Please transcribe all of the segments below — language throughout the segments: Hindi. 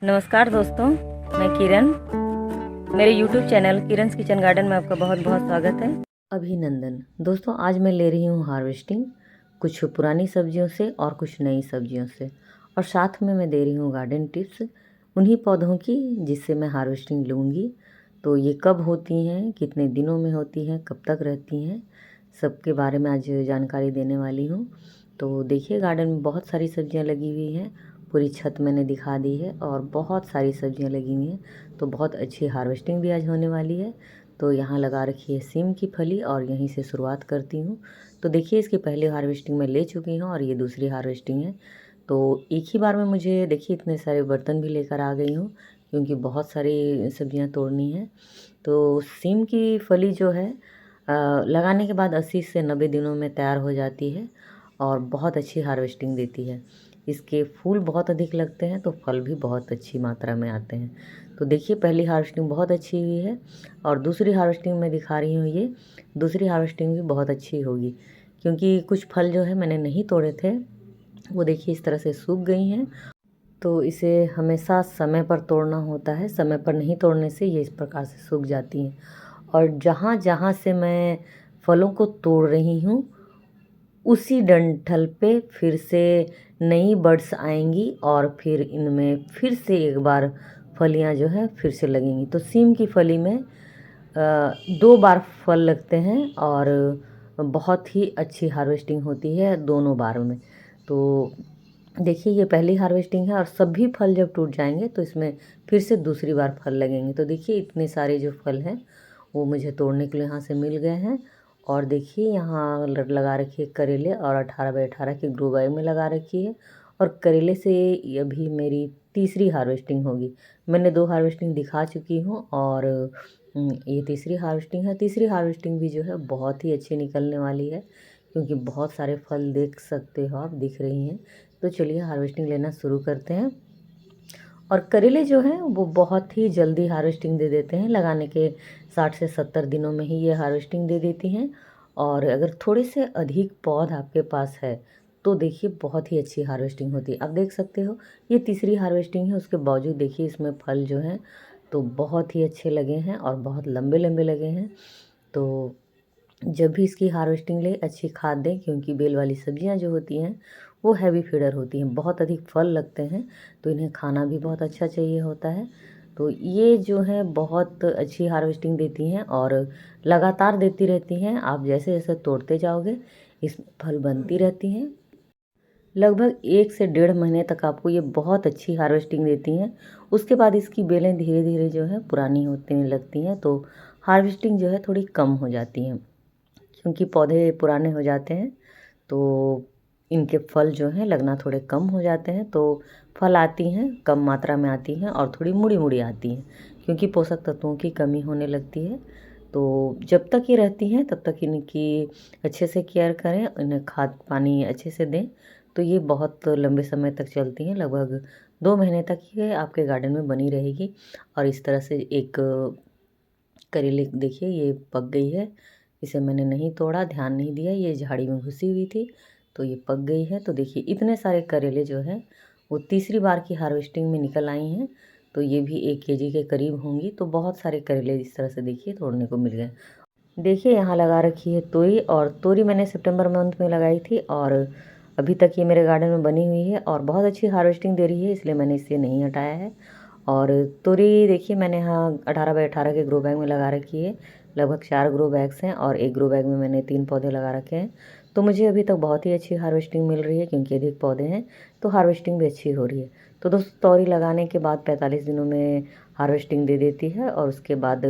नमस्कार दोस्तों, मैं किरण। मेरे YouTube चैनल किरण's किचन गार्डन में आपका बहुत बहुत स्वागत है। अभिनंदन दोस्तों, आज मैं ले रही हूँ हार्वेस्टिंग कुछ पुरानी सब्जियों से और कुछ नई सब्जियों से, और साथ में मैं दे रही हूँ गार्डन टिप्स उन्हीं पौधों की जिससे मैं हार्वेस्टिंग लूँगी। तो ये कब होती हैं, कितने दिनों में होती हैं, कब तक रहती हैं, सबके बारे में आज जानकारी देने वाली हूँ। तो देखिए, गार्डन में बहुत सारी सब्जियाँ लगी हुई हैं, पूरी छत मैंने दिखा दी है और बहुत सारी सब्जियां लगी हुई हैं। तो बहुत अच्छी हार्वेस्टिंग भी आज होने वाली है। तो यहाँ लगा रखी है सीम की फली और यहीं से शुरुआत करती हूँ। तो देखिए, इसकी पहली हार्वेस्टिंग मैं ले चुकी हूँ और ये दूसरी हार्वेस्टिंग है। तो एक ही बार में मुझे देखिए इतने सारे बर्तन भी लेकर आ गई हूँ, क्योंकि बहुत सारी सब्जियाँ तोड़नी है। तो सीम की फली जो है लगाने के बाद 80 से 90 दिनों में तैयार हो जाती है और बहुत अच्छी हार्वेस्टिंग देती है। इसके फूल बहुत अधिक लगते हैं तो फल भी बहुत अच्छी मात्रा में आते हैं। तो देखिए, पहली हार्वेस्टिंग बहुत अच्छी हुई है और दूसरी हार्वेस्टिंग मैं दिखा रही हूँ, ये दूसरी हार्वेस्टिंग भी बहुत अच्छी होगी, क्योंकि कुछ फल जो है मैंने नहीं तोड़े थे, वो देखिए इस तरह से सूख गई हैं। तो इसे हमेशा समय पर तोड़ना होता है, समय पर नहीं तोड़ने से ये इस प्रकार से सूख जाती हैं। और जहाँ जहाँ से मैं फलों को तोड़ रही हूँ उसी डंठल पे फिर से नई बड्स आएंगी और फिर इनमें फिर से एक बार फलियां जो है फिर से लगेंगी। तो सीम की फली में 2 बार फल लगते हैं और बहुत ही अच्छी हार्वेस्टिंग होती है दोनों बार में। तो देखिए, ये पहली हार्वेस्टिंग है और सभी फल जब टूट जाएंगे तो इसमें फिर से दूसरी बार फल लगेंगे। तो देखिए, इतने सारे जो फल हैं वो मुझे तोड़ने के लिए यहाँ से मिल गए हैं। और देखिए, यहाँ लगा रखी है करेले और 18 बाई 18 की ग्रो बैग में लगा रखी है। और करेले से ये अभी मेरी तीसरी हार्वेस्टिंग होगी। मैंने 2 हार्वेस्टिंग दिखा चुकी हूँ और ये तीसरी हार्वेस्टिंग है। तीसरी हार्वेस्टिंग भी जो है बहुत ही अच्छी निकलने वाली है, क्योंकि बहुत सारे फल देख सकते हो आप, दिख रही हैं। तो चलिए हार्वेस्टिंग लेना शुरू करते हैं। और करेले जो हैं वो बहुत ही जल्दी हार्वेस्टिंग दे देते हैं, लगाने के 60 से 70 दिनों में ही ये हार्वेस्टिंग दे देती हैं। और अगर थोड़े से अधिक पौध आपके पास है तो देखिए बहुत ही अच्छी हार्वेस्टिंग होती है। आप देख सकते हो, ये तीसरी हार्वेस्टिंग है, उसके बावजूद देखिए इसमें फल जो हैं तो बहुत ही अच्छे लगे हैं और बहुत लंबे लंबे लगे हैं। तो जब भी इसकी हार्वेस्टिंग ले, अच्छी खाद दें, क्योंकि बेल वाली सब्जियां जो होती हैं वो हैवी फीडर होती हैं, बहुत अधिक फल लगते हैं, तो इन्हें खाना भी बहुत अच्छा चाहिए होता है। तो ये जो है बहुत अच्छी हार्वेस्टिंग देती हैं और लगातार देती रहती हैं। आप जैसे जैसे तोड़ते जाओगे इसमें फल बनती रहती हैं। लगभग 1 से 1.5 महीने तक आपको ये बहुत अच्छी हार्वेस्टिंग देती हैं। उसके बाद इसकी बेलें धीरे धीरे जो है पुरानी होने लगती हैं, तो हार्वेस्टिंग जो है थोड़ी कम हो जाती हैं, क्योंकि पौधे पुराने हो जाते हैं तो इनके फल जो हैं लगना थोड़े कम हो जाते हैं। तो फल आती हैं कम मात्रा में आती हैं और थोड़ी मुड़ी मुड़ी आती हैं, क्योंकि पोषक तत्वों की कमी होने लगती है। तो जब तक ये रहती हैं तब तक इनकी अच्छे से केयर करें, इन्हें खाद पानी अच्छे से दें, तो ये बहुत लंबे समय तक चलती हैं। लगभग 2 महीने तक ये आपके गार्डन में बनी रहेगी। और इस तरह से एक करेले देखिए ये पक गई है, इसे मैंने नहीं तोड़ा, ध्यान नहीं दिया, ये झाड़ी में घुसी हुई थी तो ये पक गई है। तो देखिए, इतने सारे करेले जो है वो तीसरी बार की हार्वेस्टिंग में निकल आई हैं। तो ये भी 1 kg के करीब होंगी। तो बहुत सारे करेले इस तरह से देखिए तोड़ने को मिल गए। देखिए, यहाँ लगा रखी है तोरी, और तोरी मैंने सितंबर मंथ में लगाई थी और अभी तक ये मेरे गार्डन में बनी हुई है और बहुत अच्छी हार्वेस्टिंग दे रही है, इसलिए मैंने इसे नहीं हटाया है। और तोरी देखिए, मैंने यहाँ 18 बाई 18 के ग्रो बैग में लगा रखी है। लगभग 4 ग्रो बैग्स हैं और एक ग्रो बैग में मैंने 3 पौधे लगा रखे हैं। तो मुझे अभी तक बहुत ही अच्छी हार्वेस्टिंग मिल रही है, क्योंकि अधिक पौधे हैं तो हार्वेस्टिंग भी अच्छी हो रही है। तो दोस्तों, तोरी लगाने के बाद 45 दिनों में हार्वेस्टिंग दे देती है और उसके बाद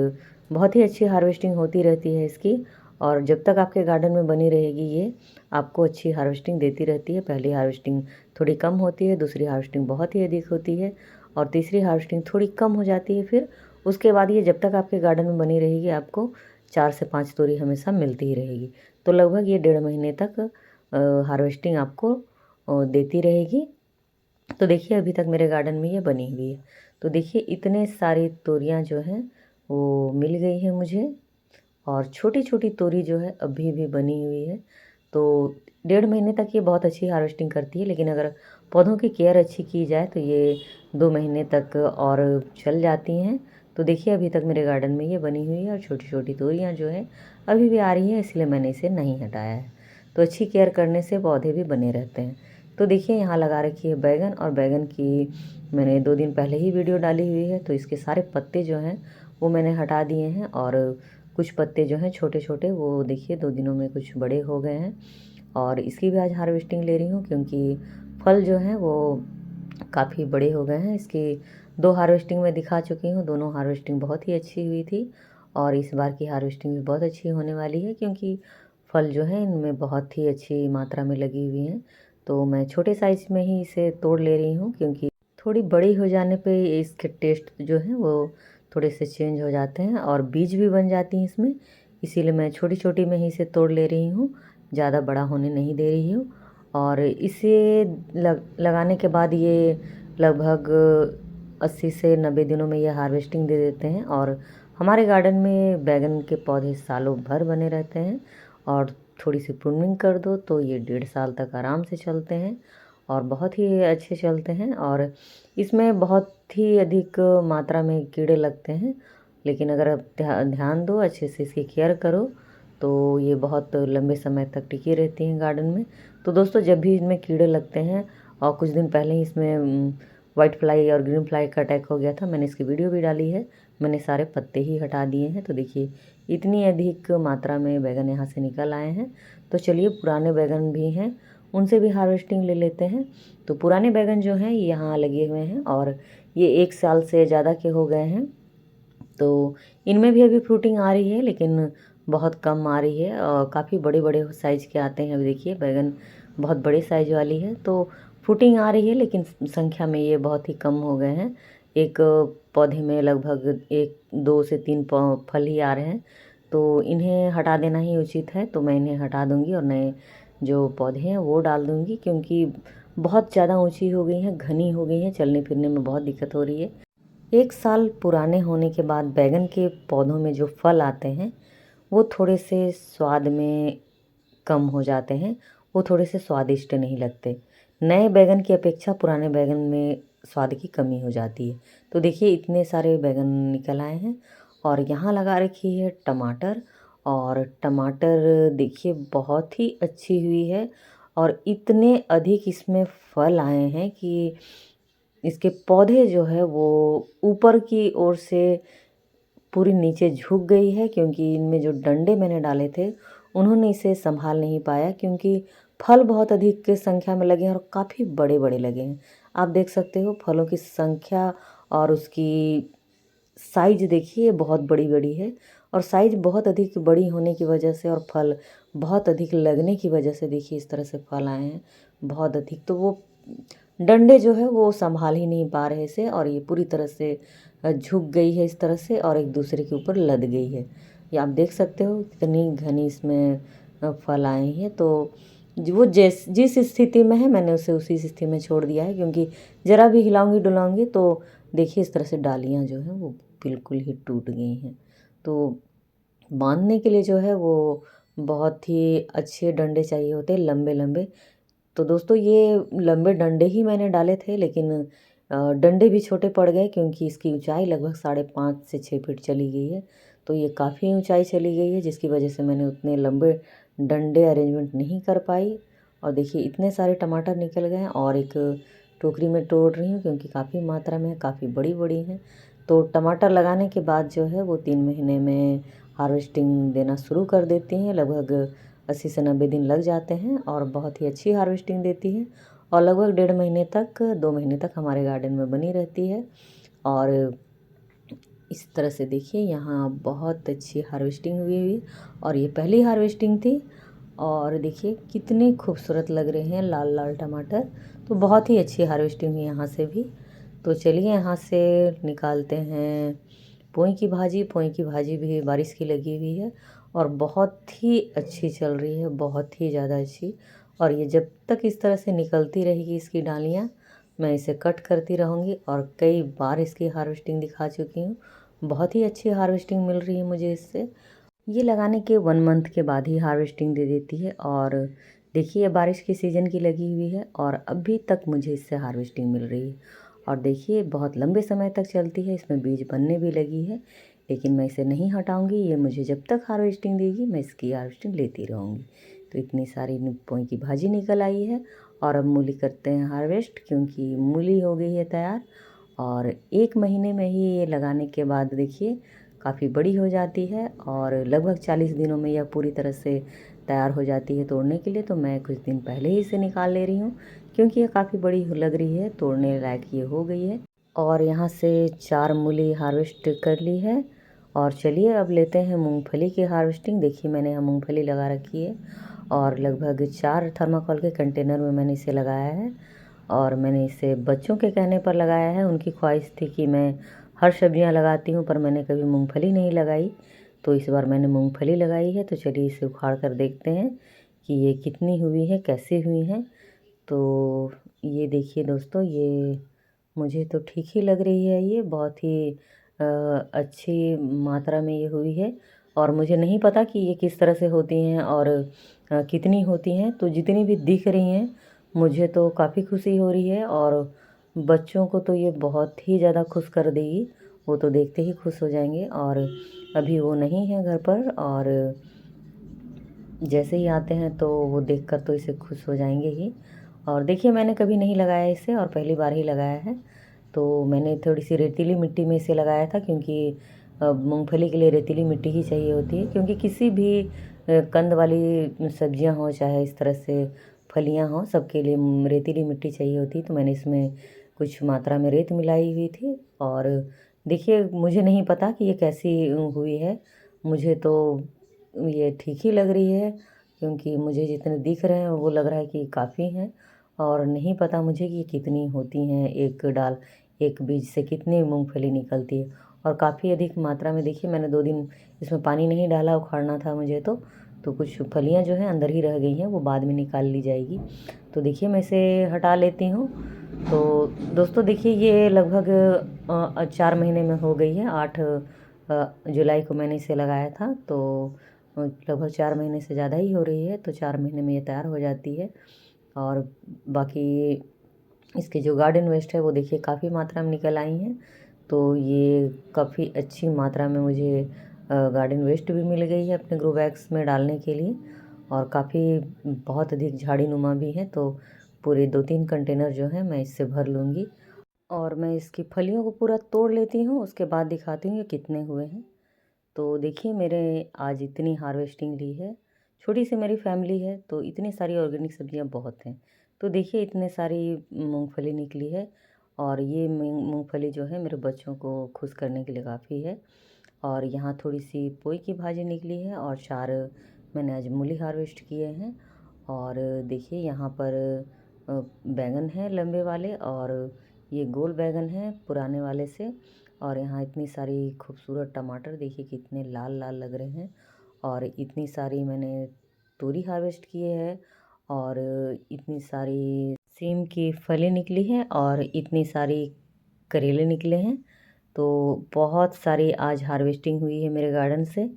बहुत ही अच्छी हार्वेस्टिंग होती रहती है इसकी। और जब तक आपके गार्डन में बनी रहेगी ये आपको अच्छी हार्वेस्टिंग देती रहती है। पहली हार्वेस्टिंग थोड़ी कम होती है, दूसरी हार्वेस्टिंग बहुत ही अधिक होती है और तीसरी हार्वेस्टिंग थोड़ी कम हो जाती है। फिर उसके बाद ये जब तक आपके गार्डन में बनी रहेगी आपको 4 से 5 तोरी हमेशा मिलती ही रहेगी। तो लगभग ये 1.5 महीने तक हार्वेस्टिंग आपको देती रहेगी। तो देखिए, अभी तक मेरे गार्डन में ये बनी हुई है। तो देखिए, इतने सारी तोरियां जो हैं वो मिल गई है मुझे, और छोटी छोटी तोरी जो है अभी भी बनी हुई है। तो 1.5 महीने तक ये बहुत अच्छी हार्वेस्टिंग करती है, लेकिन अगर पौधों की केयर अच्छी की जाए तो ये 2 महीने तक और चल जाती हैं। तो देखिए अभी तक मेरे गार्डन में ये बनी हुई है और छोटी छोटी तोरियाँ जो है अभी भी आ रही है, इसलिए मैंने इसे नहीं हटाया है। तो अच्छी केयर करने से पौधे भी बने रहते हैं। तो देखिए यहाँ लगा रखी है बैगन, और बैगन की मैंने 2 दिन पहले ही वीडियो डाली हुई है। तो इसके सारे पत्ते जो हैं वो मैंने हटा दिए हैं, और कुछ पत्ते जो हैं छोटे छोटे वो देखिए 2 दिनों में कुछ बड़े हो गए हैं। और इसकी भी आज हार्वेस्टिंग ले रही हूँ क्योंकि फल जो हैं वो काफ़ी बड़े हो गए हैं। इसकी 2 हार्वेस्टिंग मैं दिखा चुकी हूँ, दोनों हार्वेस्टिंग बहुत ही अच्छी हुई थी, और इस बार की हार्वेस्टिंग भी बहुत अच्छी होने वाली है क्योंकि फल जो है इनमें बहुत ही अच्छी मात्रा में लगी हुई हैं। तो मैं छोटे साइज़ में ही इसे तोड़ ले रही हूँ क्योंकि थोड़ी बड़ी हो जाने पे इसके टेस्ट जो है वो थोड़े से चेंज हो जाते हैं और बीज भी बन जाती हैं इसमें, इसीलिए मैं छोटी छोटी में ही इसे तोड़ ले रही हूँ, ज़्यादा बड़ा होने नहीं दे रही हूँ। और इसे लगाने के बाद ये लगभग 80 से 90 दिनों में ये हार्वेस्टिंग दे देते हैं। और हमारे गार्डन में बैगन के पौधे सालों भर बने रहते हैं, और थोड़ी सी प्रूनिंग कर दो तो ये 1.5 साल तक आराम से चलते हैं और बहुत ही अच्छे चलते हैं। और इसमें बहुत ही अधिक मात्रा में कीड़े लगते हैं, लेकिन अगर आप ध्यान दो अच्छे से इसकी केयर करो तो ये बहुत लंबे समय तक टिकी रहती हैं गार्डन में। तो दोस्तों जब भी इनमें कीड़े लगते हैं, और कुछ दिन पहले ही इसमें वाइट फ्लाई और ग्रीन फ्लाई का अटैक हो गया था, मैंने इसकी वीडियो भी डाली है, मैंने सारे पत्ते ही हटा दिए हैं। तो देखिए इतनी अधिक मात्रा में बैगन यहाँ से निकल आए हैं। तो चलिए पुराने बैगन भी हैं उनसे भी हार्वेस्टिंग ले लेते हैं। तो पुराने बैगन जो हैं ये यहाँ लगे हुए हैं और ये 1 साल से ज़्यादा के हो गए हैं। तो इनमें भी अभी फ्रूटिंग आ रही है, लेकिन बहुत कम आ रही है और काफ़ी बड़े बड़े साइज़ के आते हैं। अभी देखिए बैगन बहुत बड़े साइज़ वाली है, तो फ्रूटिंग आ रही है लेकिन संख्या में ये बहुत ही कम हो गए हैं। एक पौधे में लगभग 1 2 से 3 फल ही आ रहे हैं, तो इन्हें हटा देना ही उचित है। तो मैं इन्हें हटा दूँगी और नए जो पौधे हैं वो डाल दूँगी, क्योंकि बहुत ज़्यादा ऊँची हो गई हैं, घनी हो गई हैं, चलने फिरने में बहुत दिक्कत हो रही है। 1 साल पुराने होने के बाद बैगन के पौधों में जो फल आते हैं वो थोड़े से स्वाद में कम हो जाते हैं, वो थोड़े से स्वादिष्ट नहीं लगते। नए बैगन की अपेक्षा पुराने बैगन में स्वाद की कमी हो जाती है। तो देखिए इतने सारे बैगन निकल आए हैं, और यहाँ लगा रखी है टमाटर, और टमाटर देखिए बहुत ही अच्छी हुई है, और इतने अधिक इसमें फल आए हैं कि इसके पौधे जो है वो ऊपर की ओर से पूरी नीचे झुक गई है, क्योंकि इनमें जो डंडे मैंने डाले थे उन्होंने इसे संभाल नहीं पाया, क्योंकि फल बहुत अधिक के संख्या में लगे हैं और काफ़ी बड़े बड़े लगे हैं। आप देख सकते हो फलों की संख्या और उसकी साइज देखिए बहुत बड़ी बड़ी है, और साइज बहुत अधिक बड़ी होने की वजह से और फल बहुत अधिक लगने की वजह से देखिए इस तरह से फल आए हैं बहुत अधिक। तो वो डंडे जो है वो संभाल ही नहीं पा रहे इसे, और ये पूरी तरह से झुक गई है इस तरह से और एक दूसरे के ऊपर लद गई है। ये आप देख सकते हो कितनी घनी इसमें फल आए हैं। तो वो जिस स्थिति में है मैंने उसे उसी स्थिति में छोड़ दिया है, क्योंकि ज़रा भी हिलाऊंगी डुलाऊंगी तो देखिए इस तरह से डालियाँ जो हैं वो बिल्कुल ही टूट गई हैं। तो बांधने के लिए जो है वो बहुत ही अच्छे डंडे चाहिए होते हैं, लंबे लंबे। तो दोस्तों ये लंबे डंडे ही मैंने डाले थे, लेकिन डंडे भी छोटे पड़ गए क्योंकि इसकी ऊंचाई लगभग 5.5 से 6 फीट चली गई है। तो ये काफ़ी ऊंचाई चली गई है, जिसकी वजह से मैंने उतने लंबे डंडे अरेंजमेंट नहीं कर पाई। और देखिए इतने सारे टमाटर निकल गए हैं, और एक टोकरी में तोड़ रही हूँ क्योंकि काफ़ी मात्रा में है, काफ़ी बड़ी बड़ी हैं। तो टमाटर लगाने के बाद जो है वो 3 महीने में हार्वेस्टिंग देना शुरू कर देती हैं। लगभग 80 से 90 दिन लग जाते हैं और बहुत ही अच्छी हार्वेस्टिंग देती है, और लगभग 1.5 महीने तक 2 महीने तक हमारे गार्डन में बनी रहती है। और इस तरह से देखिए यहाँ बहुत अच्छी हार्वेस्टिंग हुई हुई, और ये पहली हार्वेस्टिंग थी। और देखिए कितने खूबसूरत लग रहे हैं लाल लाल टमाटर। तो बहुत ही अच्छी हार्वेस्टिंग हुई यहाँ से भी। तो चलिए यहाँ से निकालते हैं पोई की भाजी। पोई की भाजी भी बारिश की लगी हुई है और बहुत ही अच्छी चल रही है, बहुत ही ज़्यादा अच्छी। और ये जब तक इस तरह से निकलती रहेगी इसकी डालियाँ, मैं इसे कट करती रहूँगी, और कई बार इसकी हार्वेस्टिंग दिखा चुकी हूँ। बहुत ही अच्छी हार्वेस्टिंग मिल रही है मुझे इससे। ये लगाने के 1 मंथ के बाद ही हार्वेस्टिंग दे देती है, और देखिए ये बारिश की सीज़न की लगी हुई है और अभी तक मुझे इससे हार्वेस्टिंग मिल रही है। और देखिए बहुत लंबे समय तक चलती है, इसमें बीज बनने भी लगी है, लेकिन मैं इसे नहीं हटाऊंगी। ये मुझे जब तक हार्वेस्टिंग देगी मैं इसकी हार्वेस्टिंग लेती रहूँगी। तो इतनी सारी पोई की भाजी निकल आई है और अब मूली करते हैं हार्वेस्ट, क्योंकि मूली हो गई है तैयार। और 1 महीने में ही ये लगाने के बाद देखिए काफ़ी बड़ी हो जाती है और लगभग 40 दिनों में यह पूरी तरह से तैयार हो जाती है तोड़ने के लिए। तो मैं कुछ दिन पहले ही इसे निकाल ले रही हूँ, क्योंकि ये काफ़ी बड़ी लग रही है, तोड़ने लायक ये हो गई है। और यहाँ से 4 मूली हार्वेस्ट कर ली है। और चलिए अब लेते हैं मूंगफली की हार्वेस्टिंग। देखिए मैंने यहाँ मूंगफली लगा रखी है और लगभग 4 थर्माकोल के कंटेनर में मैंने इसे लगाया है। और मैंने इसे बच्चों के कहने पर लगाया है, उनकी ख्वाहिश थी कि मैं हर सब्जियां लगाती हूँ पर मैंने कभी मूंगफली नहीं लगाई, तो इस बार मैंने मूंगफली लगाई है। तो चलिए इसे उखाड़ कर देखते हैं कि ये कितनी हुई है, कैसे हुई है। तो ये देखिए दोस्तों, ये मुझे तो ठीक ही लग रही है, ये बहुत ही अच्छी मात्रा में ये हुई है। और मुझे नहीं पता कि ये किस तरह से होती हैं और कितनी होती हैं। तो जितनी भी दिख रही हैं मुझे तो काफ़ी खुशी हो रही है और बच्चों को तो ये बहुत ही ज़्यादा खुश कर देगी, वो तो देखते ही खुश हो जाएंगे। और अभी वो नहीं है घर पर और जैसे ही आते हैं तो वो देखकर तो इसे खुश हो जाएंगे ही। और देखिए मैंने कभी नहीं लगाया इसे और पहली बार ही लगाया है। तो मैंने थोड़ी सी रेतीली मिट्टी में इसे लगाया था, क्योंकि मूंगफली के लिए रेतीली मिट्टी ही चाहिए होती है, क्योंकि किसी भी कंद वाली सब्जियां हो चाहे इस तरह से फलियां हों, सबके लिए रेतीली मिट्टी चाहिए होती है। तो मैंने इसमें कुछ मात्रा में रेत मिलाई हुई थी। और देखिए मुझे नहीं पता कि ये कैसी हुई है, मुझे तो ये ठीक ही लग रही है, क्योंकि मुझे जितने दिख रहे हैं वो लग रहा है कि काफ़ी हैं। और नहीं पता मुझे कि कितनी होती हैं, एक बीज से कितनी मूंगफली निकलती है। और काफ़ी अधिक मात्रा में देखिए मैंने 2 दिन इसमें पानी नहीं डाला, उखाड़ना था मुझे तो कुछ फलियां जो हैं अंदर ही रह गई हैं, वो बाद में निकाल ली जाएगी। तो देखिए मैं इसे हटा लेती हूँ। तो दोस्तों देखिए ये लगभग 4 महीने में हो गई है। 8 जुलाई को मैंने इसे लगाया था, तो लगभग 4 महीने से ज़्यादा ही हो रही है। तो 4 महीने में ये तैयार हो जाती है। और बाकी इसके जो गार्डन वेस्ट है वो देखिए काफ़ी मात्रा में निकल आई हैं। तो ये काफ़ी अच्छी मात्रा में मुझे गार्डन वेस्ट भी मिल गई है अपने ग्रो बैग्स में डालने के लिए। और काफ़ी बहुत अधिक झाड़ी नुमा भी है, तो पूरे 2-3 कंटेनर जो है मैं इससे भर लूँगी। और मैं इसकी फलियों को पूरा तोड़ लेती हूँ, उसके बाद दिखाती हूँ ये कितने हुए हैं। तो देखिए मेरे आज इतनी हार्वेस्टिंग ली है, छोटी सी मेरी फैमिली है तो इतनी सारी ऑर्गेनिक सब्जियां बहुत हैं। तो देखिए इतने सारी मूंगफली निकली है। और ये मूंगफली जो है मेरे बच्चों को खुश करने के लिए काफ़ी है। और यहाँ थोड़ी सी पोई की भाजी निकली है और 4 मैंने आज मूली हार्वेस्ट किए हैं। और देखिए यहाँ पर बैंगन है लंबे वाले और ये गोल बैंगन है पुराने वाले से। और यहाँ इतनी सारी खूबसूरत टमाटर देखिए कितने लाल लाल लग रहे हैं। और इतनी सारी मैंने तोरी हार्वेस्ट किए हैं और इतनी सारी सेम की फली निकली हैं और इतनी सारी करेले निकले हैं। तो बहुत सारी आज हार्वेस्टिंग हुई है मेरे गार्डन से।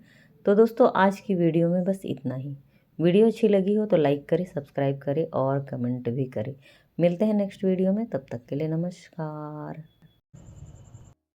तो दोस्तों आज की वीडियो में बस इतना ही। वीडियो अच्छी लगी हो तो लाइक करें, सब्सक्राइब करें और कमेंट भी करें। मिलते हैं नेक्स्ट वीडियो में, तब तक के लिए नमस्कार।